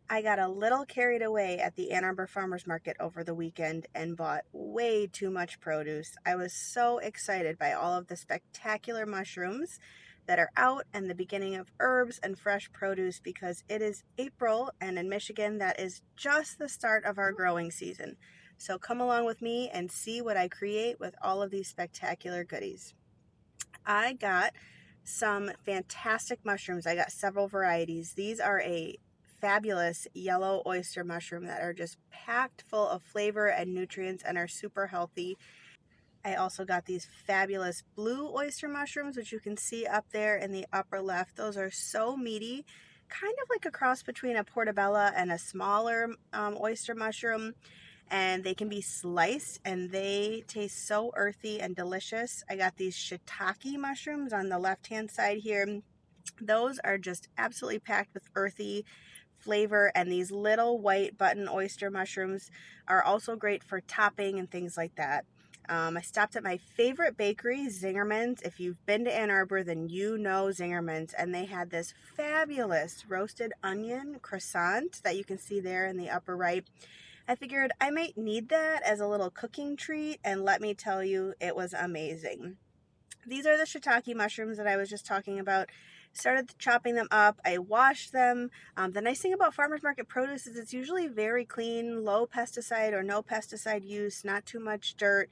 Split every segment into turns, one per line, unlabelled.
I got a little carried away at the Ann Arbor Farmers Market over the weekend and bought way too much produce. I was so excited by all of the spectacular mushrooms that are out and the beginning of herbs and fresh produce because it is April, and in Michigan that is just the start of our growing season. So come along with me and see what I create with all of these spectacular goodies. I got some fantastic mushrooms. I got several varieties. These are a fabulous yellow oyster mushroom that are just packed full of flavor and nutrients and are super healthy. I also got these fabulous blue oyster mushrooms, which you can see up there in the upper left. Those are so meaty, kind of like a cross between a portobello and a smaller oyster mushroom. And they can be sliced and they taste so earthy and delicious. I got these shiitake mushrooms on the left hand side here. Those are just absolutely packed with earthy flavor, and these little white button oyster mushrooms are also great for topping and things like that. I stopped at my favorite bakery, Zingerman's. If you've been to Ann Arbor, then you know Zingerman's, and they had this fabulous roasted onion croissant that you can see there in the upper right. I figured I might need that as a little cooking treat, and let me tell you, it was amazing. These are the shiitake mushrooms that I was just talking about. Started chopping them up. I washed them. The nice thing about farmers market produce is it's usually very clean, low pesticide or no pesticide use, not too much dirt.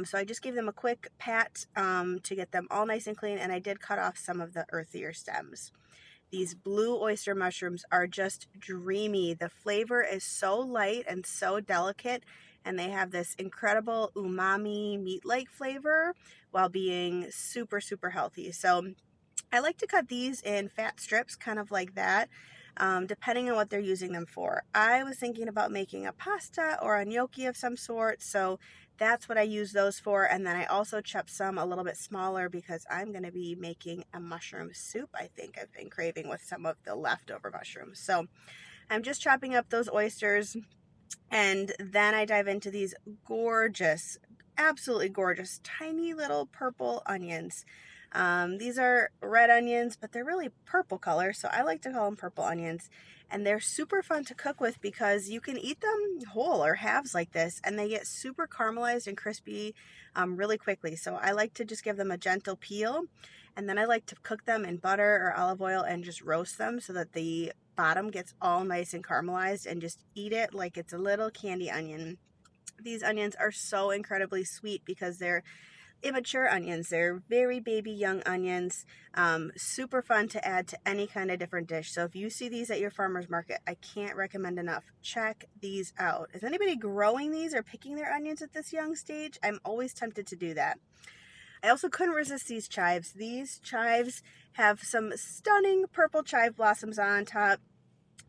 So I just gave them a quick pat to get them all nice and clean, and I did cut off some of the earthier stems. These blue oyster mushrooms are just dreamy. The flavor is so light and so delicate, and they have this incredible umami meat-like flavor while being super, super healthy. So I like to cut these in fat strips, kind of like that, depending on what they're using them for. I was thinking about making a pasta or a gnocchi of some sort, so that's what I use those for. And then I also chopped some a little bit smaller because I'm going to be making a mushroom soup. I think I've been craving with some of the leftover mushrooms. So I'm just chopping up those oysters, and then I dive into these gorgeous, absolutely gorgeous, tiny little purple onions. These are red onions, but they're really purple color, so I like to call them purple onions. And they're super fun to cook with because you can eat them whole or halves like this, and they get super caramelized and crispy really quickly. So I like to just give them a gentle peel, and then I like to cook them in butter or olive oil and just roast them so that the bottom gets all nice and caramelized, and just eat it like it's a little candy onion. These onions are so incredibly sweet because they're immature onions. They're very baby young onions. Super fun to add to any kind of different dish. So if you see these at your farmer's market, I can't recommend enough. Check these out. Is anybody growing these or picking their onions at this young stage? I'm always tempted to do that. I also couldn't resist these chives. These chives have some stunning purple chive blossoms on top.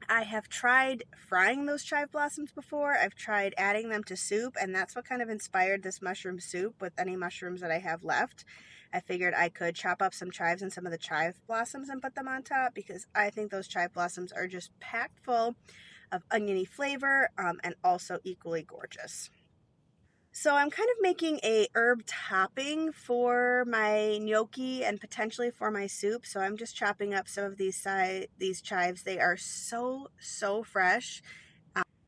I have tried frying those chive blossoms before. I've tried adding them to soup, and that's what kind of inspired this mushroom soup with any mushrooms that I have left. I figured I could chop up some chives and some of the chive blossoms and put them on top because I think those chive blossoms are just packed full of oniony flavor, and also equally gorgeous. So I'm kind of making a herb topping for my gnocchi and potentially for my soup. So I'm just chopping up some of these chives. They are so fresh.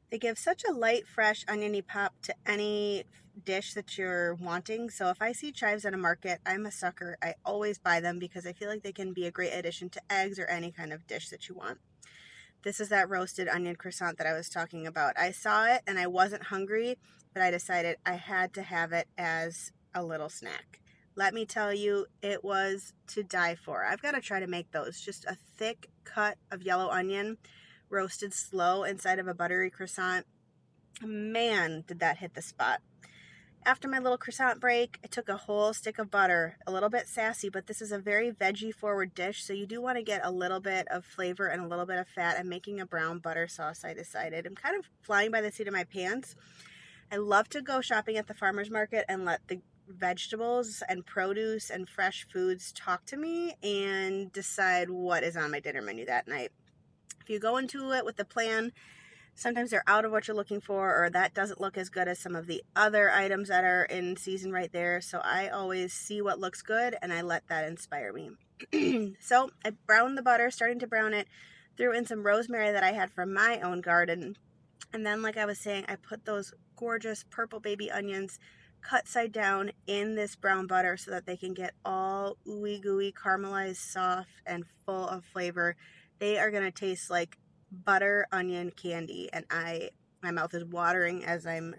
They give such a light, fresh, oniony pop to any dish that you're wanting. So if I see chives at a market, I'm a sucker. I always buy them because I feel like they can be a great addition to eggs or any kind of dish that you want. This is that roasted onion croissant that I was talking about. I saw it and I wasn't hungry, but I decided I had to have it as a little snack. Let me tell you, it was to die for. I've got to try to make those. Just a thick cut of yellow onion, roasted slow inside of a buttery croissant. Man, did that hit the spot. After my little croissant break, I took a whole stick of butter, a little bit sassy, but this is a very veggie forward dish, so you do want to get a little bit of flavor and a little bit of fat. I'm making a brown butter sauce, I decided. I'm kind of flying by the seat of my pants. I love to go shopping at the farmer's market and let the vegetables and produce and fresh foods talk to me and decide what is on my dinner menu that night. If you go into it with the plan, sometimes they're out of what you're looking for, or that doesn't look as good as some of the other items that are in season right there. So I always see what looks good and I let that inspire me. So I browned the butter, starting to brown it, Threw in some rosemary that I had from my own garden. And then, like I was saying, I put those gorgeous purple baby onions cut side down in this brown butter so that they can get all ooey gooey, caramelized, soft, and full of flavor. They are going to taste like butter onion candy, and my mouth is watering as I'm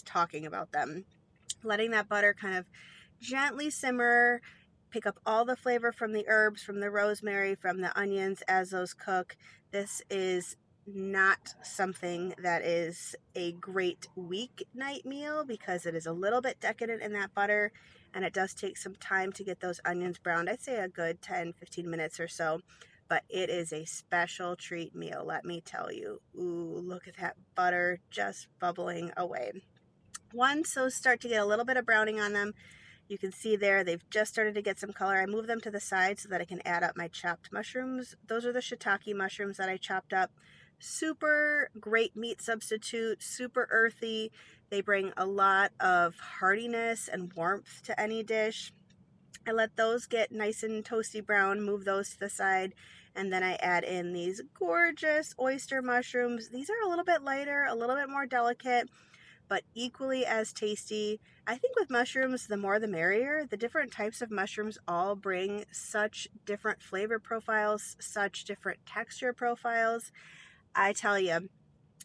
talking about them. Letting that butter kind of gently simmer, pick up all the flavor from the herbs, from the rosemary, from the onions as those cook. This is not something that is a great weeknight meal because it is a little bit decadent in that butter, and it does take some time to get those onions browned. I'd say a good 10-15 minutes or so, but it is a special treat meal, let me tell you. Ooh, look at that butter just bubbling away. Once those start to get a little bit of browning on them, you can see there they've just started to get some color. I move them to the side so that I can add up my chopped mushrooms. Those are the shiitake mushrooms that I chopped up. Super great meat substitute, super earthy. They bring a lot of heartiness and warmth to any dish. I let those get nice and toasty brown, move those to the side, and then I add in these gorgeous oyster mushrooms. These are a little bit lighter, a little bit more delicate, but equally as tasty. I think with mushrooms, the more the merrier. The different types of mushrooms all bring such different flavor profiles, such different texture profiles. I tell you,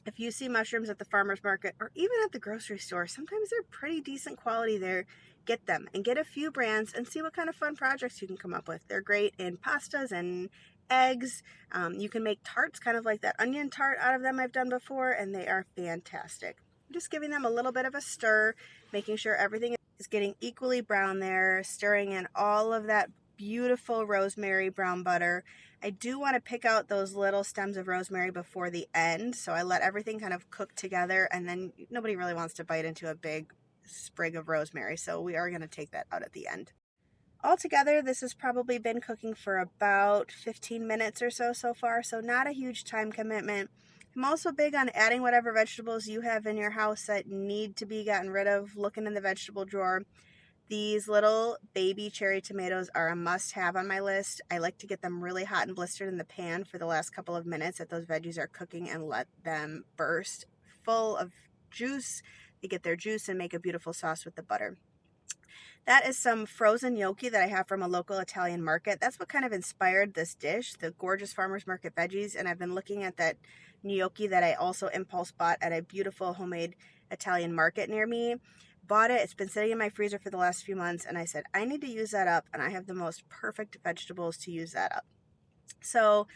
if you see mushrooms at the farmer's market or even at the grocery store, sometimes they're pretty decent quality there. Get them and get a few brands and see what kind of fun projects you can come up with. They're great in pastas and eggs. You can make tarts, kind of like that onion tart out of them I've done before, and they are fantastic. I'm just giving them a little bit of a stir, making sure everything is getting equally brown there, stirring in all of that beautiful rosemary brown butter. I do want to pick out those little stems of rosemary before the end, so I let everything kind of cook together, and then nobody really wants to bite into a big sprig of rosemary, so we are going to take that out at the end. Altogether, this has probably been cooking for about 15 minutes or so far, so not a huge time commitment. I'm also big on adding whatever vegetables you have in your house that need to be gotten rid of, looking in the vegetable drawer. These little baby cherry tomatoes are a must-have on my list. I like to get them really hot and blistered in the pan for the last couple of minutes that those veggies are cooking and let them burst full of juice. They get their juice and make a beautiful sauce with the butter. That is some frozen gnocchi that I have from a local Italian market. That's what kind of inspired this dish, the gorgeous farmer's market veggies. And I've been looking at that gnocchi that I also impulse bought at a beautiful homemade Italian market near me. Bought it. It's been sitting in my freezer for the last few months. And I said, I need to use that up. And I have the most perfect vegetables to use that up. So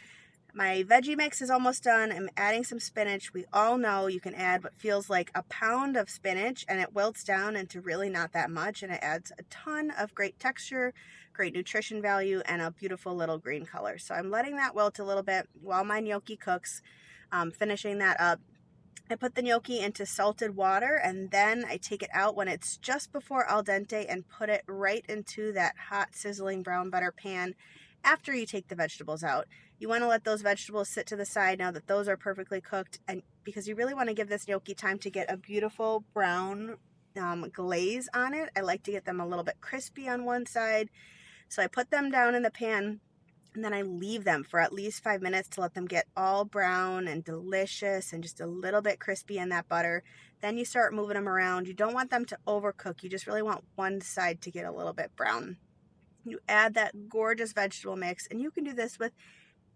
my veggie mix is almost done. I'm adding some spinach. We all know you can add what feels like a pound of spinach and it wilts down into really not that much, and it adds a ton of great texture, great nutrition value, and a beautiful little green color. So I'm letting that wilt a little bit while my gnocchi cooks, finishing that up. I put the gnocchi into salted water, and then I take it out when it's just before al dente and put it right into that hot sizzling brown butter pan after you take the vegetables out. You want to let those vegetables sit to the side now that those are perfectly cooked, and because you really want to give this gnocchi time to get a beautiful brown glaze on it. I like to get them a little bit crispy on one side. So I put them down in the pan, and then I leave them for at least 5 minutes to let them get all brown and delicious and just a little bit crispy in that butter. Then you start moving them around. You don't want them to overcook. You just really want one side to get a little bit brown. You add that gorgeous vegetable mix, and you can do this with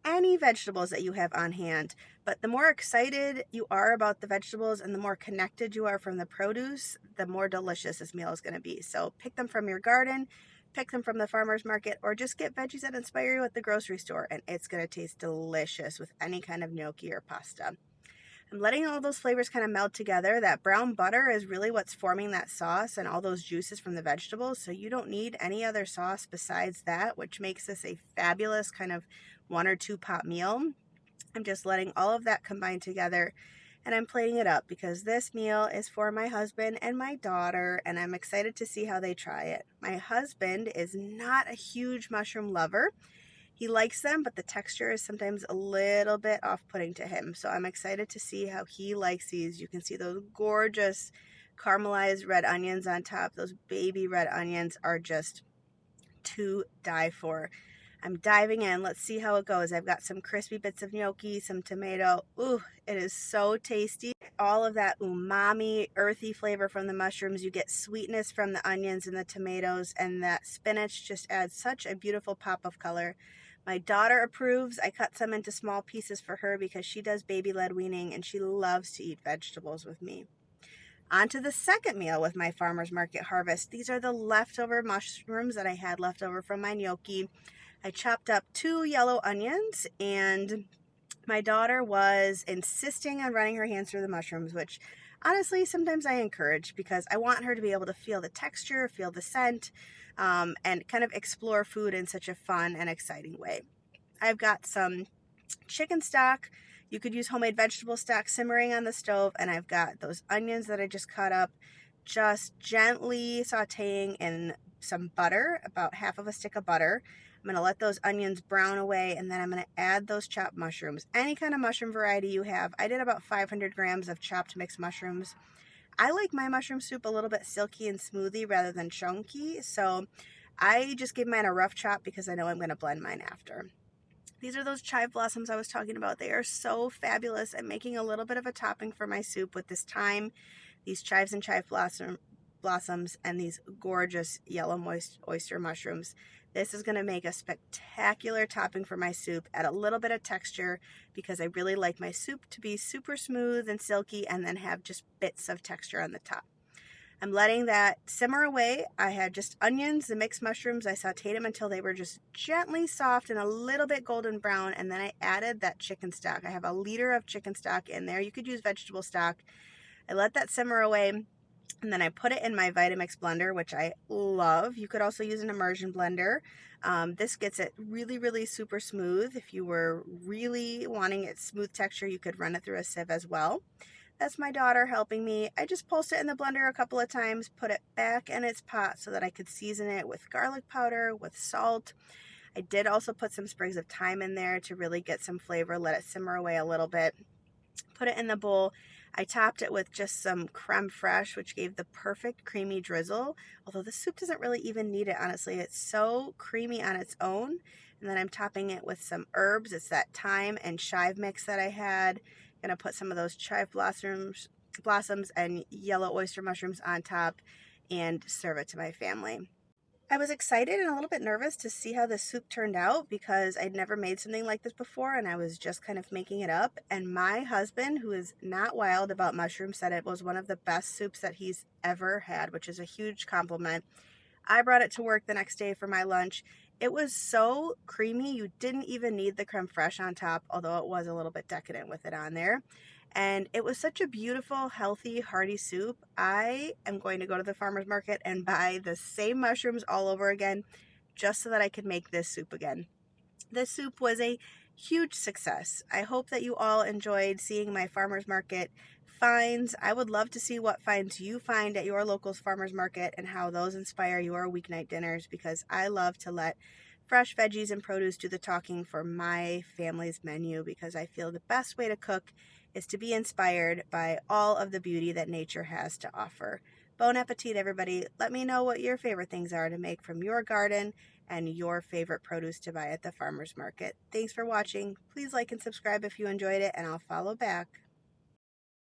any vegetables that you have on hand. But the more excited you are about the vegetables and the more connected you are from the produce, the more delicious this meal is going to be. So pick them from your garden, pick them from the farmer's market, or just get veggies that inspire you at the grocery store, and it's going to taste delicious with any kind of gnocchi or pasta. I'm letting all those flavors kind of melt together. That brown butter is really what's forming that sauce and all those juices from the vegetables. So you don't need any other sauce besides that, which makes this a fabulous kind of 1 or 2 pot meal. I'm just letting all of that combine together, and I'm plating it up because this meal is for my husband and my daughter, and I'm excited to see how they try it. My husband is not a huge mushroom lover. He likes them, but the texture is sometimes a little bit off-putting to him. So I'm excited to see how he likes these. You can see those gorgeous caramelized red onions on top. Those baby red onions are just to die for. I'm diving in. Let's see how it goes. I've got some crispy bits of gnocchi, some tomato. Ooh, it is so tasty. All of that umami, earthy flavor from the mushrooms. You get sweetness from the onions and the tomatoes, and that spinach just adds such a beautiful pop of color. My daughter approves. I cut some into small pieces for her because she does baby-led weaning and she loves to eat vegetables with me. On to the second meal with my farmer's market harvest. These are the leftover mushrooms that I had left over from my gnocchi. I chopped up 2 yellow onions, and my daughter was insisting on running her hands through the mushrooms, which honestly sometimes I encourage because I want her to be able to feel the texture, feel the scent, and kind of explore food in such a fun and exciting way. I've got some chicken stock. You could use homemade vegetable stock simmering on the stove, and I've got those onions that I just cut up, just gently sauteing in some butter, about half of a stick of butter. I'm going to let those onions brown away, and then I'm going to add those chopped mushrooms. Any kind of mushroom variety you have. I did about 500 grams of chopped mixed mushrooms. I like my mushroom soup a little bit silky and smoothie rather than chunky, so I just gave mine a rough chop because I know I'm going to blend mine after. These are those chive blossoms I was talking about. They are so fabulous. I'm making a little bit of a topping for my soup with this thyme, these chives and chive blossoms, and these gorgeous yellow moist oyster mushrooms. This is going to make a spectacular topping for my soup, add a little bit of texture because I really like my soup to be super smooth and silky and then have just bits of texture on the top. I'm letting that simmer away. I had just onions, the mixed mushrooms. I sauteed them until they were just gently soft and a little bit golden brown, and then I added that chicken stock. I have a liter of chicken stock in there. You could use vegetable stock. I let that simmer away, and then I put it in my Vitamix blender, which I love. You could also use an immersion blender. This gets it really, really super smooth. If you were really wanting it smooth texture, you could run it through a sieve as well. That's my daughter helping me. I just pulsed it in the blender a couple of times, put it back in its pot so that I could season it with garlic powder, with salt. I did also put some sprigs of thyme in there to really get some flavor, let it simmer away a little bit. Put it in the bowl. I topped it with just some creme fraiche, which gave the perfect creamy drizzle, although the soup doesn't really even need it, honestly. It's so creamy on its own. And then I'm topping it with some herbs. It's that thyme and chive mix that I had. Gonna put some of those chive blossoms and yellow oyster mushrooms on top and serve it to my family. I was excited and a little bit nervous to see how the soup turned out because I'd never made something like this before and I was just kind of making it up. And my husband, who is not wild about mushrooms, said it was one of the best soups that he's ever had, which is a huge compliment. I brought it to work the next day for my lunch. It was so creamy, you didn't even need the creme fraiche on top, although it was a little bit decadent with it on there. And it was such a beautiful, healthy, hearty soup. I am going to go to the farmer's market and buy the same mushrooms all over again just so that I could make this soup again. This soup was a huge success. I hope that you all enjoyed seeing my farmer's market finds. I would love to see what finds you find at your local farmer's market and how those inspire your weeknight dinners because I love to let fresh veggies and produce do the talking for my family's menu because I feel the best way to cook is to be inspired by all of the beauty that nature has to offer. Bon appetit, everybody. Let me know what your favorite things are to make from your garden and your favorite produce to buy at the farmer's market. Thanks for watching. Please like and subscribe if you enjoyed it, and I'll follow back.